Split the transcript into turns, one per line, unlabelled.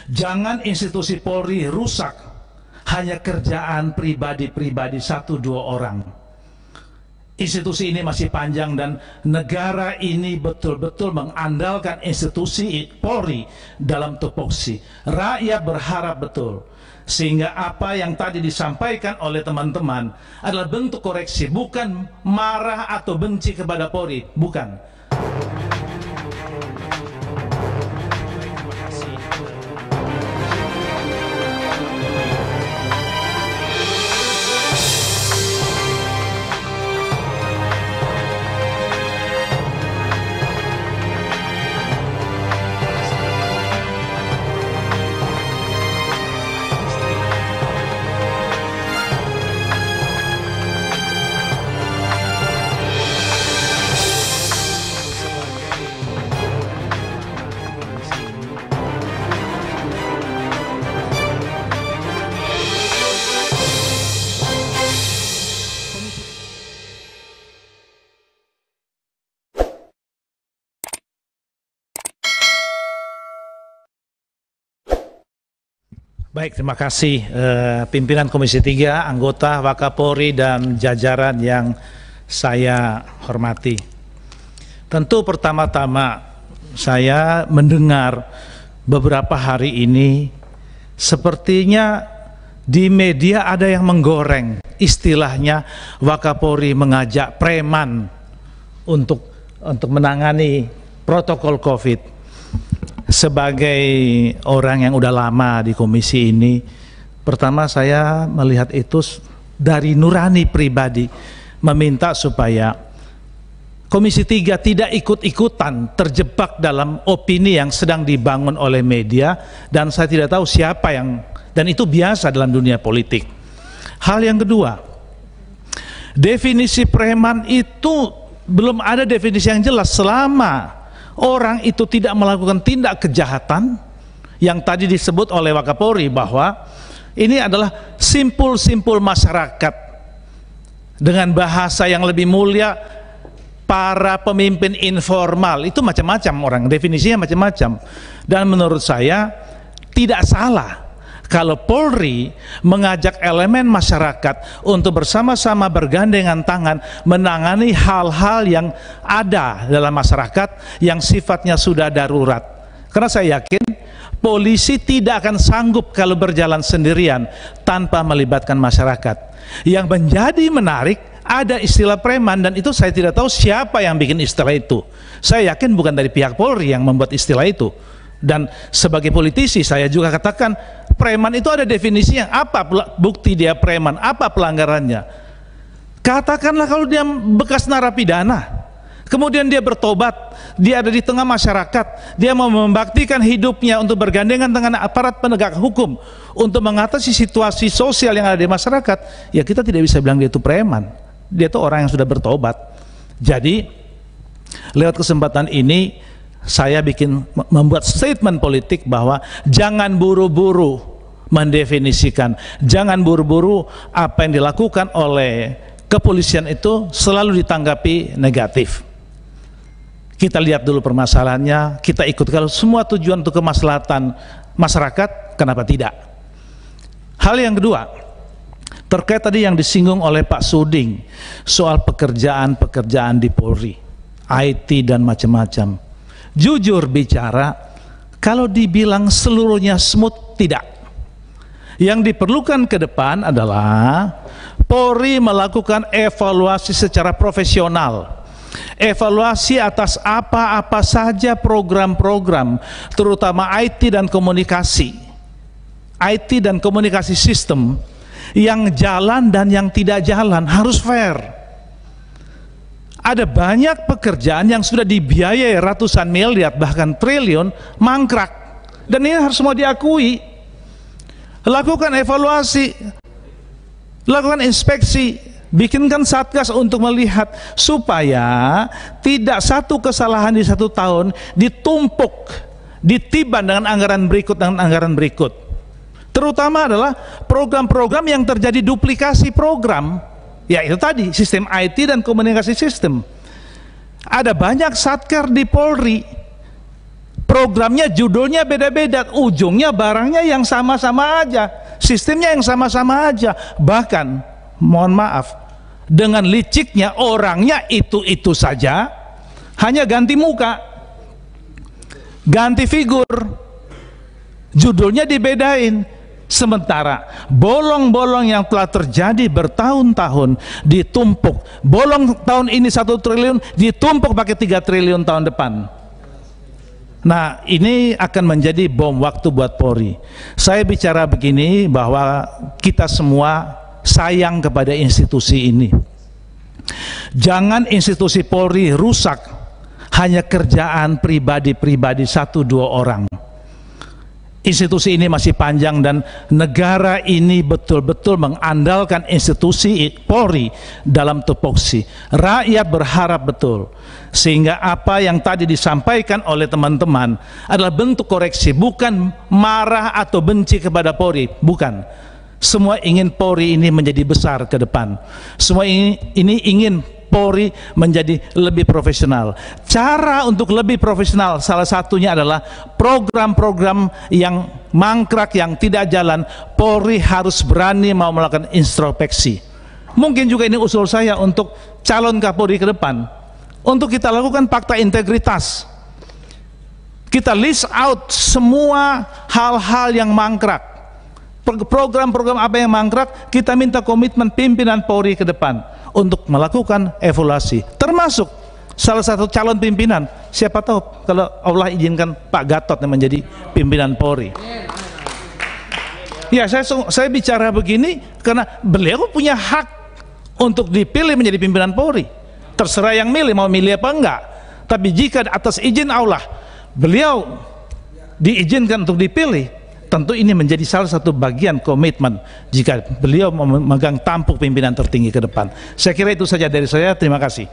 Jangan institusi Polri rusak hanya kerjaan pribadi-pribadi 1-2 orang. Institusi ini masih panjang dan negara ini betul-betul mengandalkan institusi Polri dalam tupoksi. Rakyat berharap betul. Sehingga apa yang tadi disampaikan oleh teman-teman adalah bentuk koreksi, bukan marah atau benci kepada Polri, bukan. Baik, terima kasih pimpinan Komisi 3, anggota Wakapolri dan jajaran yang saya hormati. Tentu pertama-tama saya mendengar beberapa hari ini sepertinya di media ada yang menggoreng istilahnya Wakapolri mengajak preman untuk menangani protokol COVID. Sebagai orang yang udah lama di komisi ini, pertama saya melihat itu dari nurani pribadi, meminta supaya Komisi 3 tidak ikut-ikutan terjebak dalam opini yang sedang dibangun oleh media, dan saya tidak tahu siapa yang, dan itu biasa dalam dunia politik. Hal yang kedua, definisi preman itu belum ada definisi yang jelas. Selama orang itu tidak melakukan tindak kejahatan yang tadi disebut oleh Wakapolri bahwa ini adalah simpul-simpul masyarakat, dengan bahasa yang lebih mulia para pemimpin informal, itu macam-macam orang, definisinya macam-macam. Dan menurut saya tidak salah kalau Polri mengajak elemen masyarakat untuk bersama-sama bergandengan tangan menangani hal-hal yang ada dalam masyarakat yang sifatnya sudah darurat. Karena saya yakin polisi tidak akan sanggup kalau berjalan sendirian tanpa melibatkan masyarakat. Yang menjadi menarik, ada istilah preman, dan itu saya tidak tahu siapa yang bikin istilah itu. Saya yakin bukan dari pihak Polri yang membuat istilah itu. Dan sebagai politisi saya juga katakan, preman itu ada definisinya. Apa bukti dia preman? Apa pelanggarannya? Katakanlah kalau dia bekas narapidana, kemudian dia bertobat, dia ada di tengah masyarakat, dia mau membaktikan hidupnya untuk bergandengan dengan aparat penegak hukum untuk mengatasi situasi sosial yang ada di masyarakat, ya kita tidak bisa bilang dia itu preman. Dia itu orang yang sudah bertobat. Jadi lewat kesempatan ini saya membuat statement politik bahwa jangan buru-buru mendefinisikan, jangan buru-buru apa yang dilakukan oleh kepolisian itu selalu ditanggapi negatif. Kita lihat dulu permasalahannya, kita ikut. Kalau semua tujuan untuk kemaslahatan masyarakat, kenapa tidak? Hal yang kedua, terkait tadi yang disinggung oleh Pak Suding soal pekerjaan-pekerjaan di Polri, IT dan macam-macam. Jujur bicara, kalau dibilang seluruhnya smooth, tidak. Yang diperlukan ke depan adalah Polri melakukan evaluasi secara profesional, evaluasi atas apa-apa saja program-program, terutama IT dan komunikasi sistem yang jalan dan yang tidak jalan, harus fair. Ada banyak pekerjaan yang sudah dibiayai ratusan miliar bahkan triliun mangkrak, dan ini harus semua diakui. Lakukan evaluasi, lakukan inspeksi, bikinkan satgas untuk melihat supaya tidak satu kesalahan di 1 tahun ditumpuk, ditiban dengan anggaran berikut. Terutama adalah program-program yang terjadi duplikasi program. Ya itu tadi, sistem IT dan komunikasi sistem. Ada banyak satker di Polri, Programnya, judulnya beda-beda, ujungnya barangnya yang sama-sama aja, sistemnya yang sama-sama aja. Bahkan, mohon maaf, dengan liciknya orangnya itu-itu saja, hanya ganti muka, ganti figur, judulnya dibedain. Sementara bolong-bolong yang telah terjadi bertahun-tahun ditumpuk, bolong tahun ini 1 triliun ditumpuk pakai 3 triliun tahun depan. Nah, ini akan menjadi bom waktu buat Polri. Saya bicara begini bahwa kita semua sayang kepada institusi ini. Jangan institusi Polri rusak hanya kerjaan pribadi-pribadi 1-2 orang. Institusi ini masih panjang dan negara ini betul-betul mengandalkan institusi Polri dalam tupoksi. Rakyat berharap betul, sehingga apa yang tadi disampaikan oleh teman-teman adalah bentuk koreksi, bukan marah atau benci kepada Polri, bukan. Semua ingin Polri ini menjadi besar ke depan. Semua ini ingin Polri menjadi lebih profesional. Cara untuk lebih profesional salah satunya adalah program-program yang mangkrak, yang tidak jalan. Polri harus berani mau melakukan introspeksi. Mungkin juga ini usul saya untuk calon Kapolri ke depan, untuk kita lakukan fakta integritas. Kita list out semua hal-hal yang mangkrak, program-program apa yang mangkrak. Kita minta komitmen pimpinan Polri ke depan untuk melakukan evaluasi, termasuk salah satu calon pimpinan. Siapa tahu kalau Allah izinkan Pak Gatot yang menjadi pimpinan Polri. Ya, saya bicara begini karena beliau punya hak untuk dipilih menjadi pimpinan Polri. Terserah yang milih, mau milih apa enggak. Tapi jika atas izin Allah beliau diizinkan untuk dipilih, tentu ini menjadi salah satu bagian komitmen jika beliau memegang tampuk pimpinan tertinggi ke depan. Saya kira itu saja dari saya. Terima kasih.